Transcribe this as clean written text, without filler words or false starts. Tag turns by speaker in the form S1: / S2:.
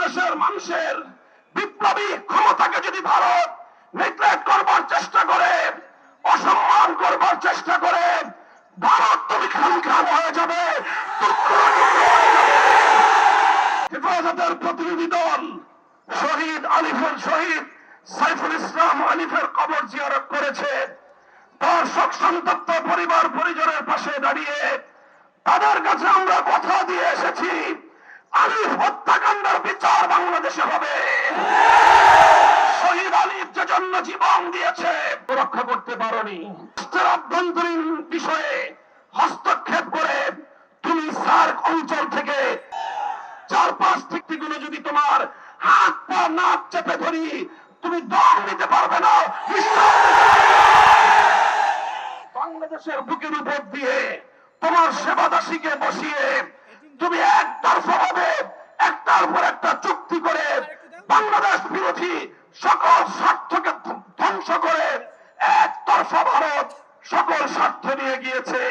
S1: বাংলাদেশের মানুষের বিপ্লবী ক্ষমতাকে যদি ভারত নেগলেক্ট করবার চেষ্টা করে, অসম্মান করবার চেষ্টা করে, ভারত তুমি খান হয়ে যাবে, হেফাজতের প্রতিনিধি দল শহীদ সাইফুল ইসলাম আলিফের কবর জিয়ারত করেছে। তার শোক সন্তপ্ত পরিবার পরিজনের পাশে দাঁড়িয়ে তাদের কাছে আমরা কথা দিয়ে এসেছি, আলিফ হত্যাকাণ্ডের বিচার বাংলাদেশে হবে। শহীদ আলিফ যে জন্য জীবন দিয়েছে রক্ষা করতে পারোনি, রাষ্ট্রের আভ্যন্তরীণ বিষয়ে হস্তক্ষেপ করে তুমি সার্ক অঞ্চল থেকে 4-5 ব্যক্তিগুলো যদি তোমার হাত পা নাক চেপে ধরি তুমি দম নিতে পারবে না। বাংলাদেশের বুকের উপর দিয়ে তোমার সেবাদাসীকে বসিয়ে তুমি একতরফা ভাবে একটার পর একটা চুক্তি করে বাংলাদেশ বিরোধী সকল স্বার্থকে ধ্বংস করে একতরফা ভারত সকল স্বার্থ নিয়ে গিয়েছে।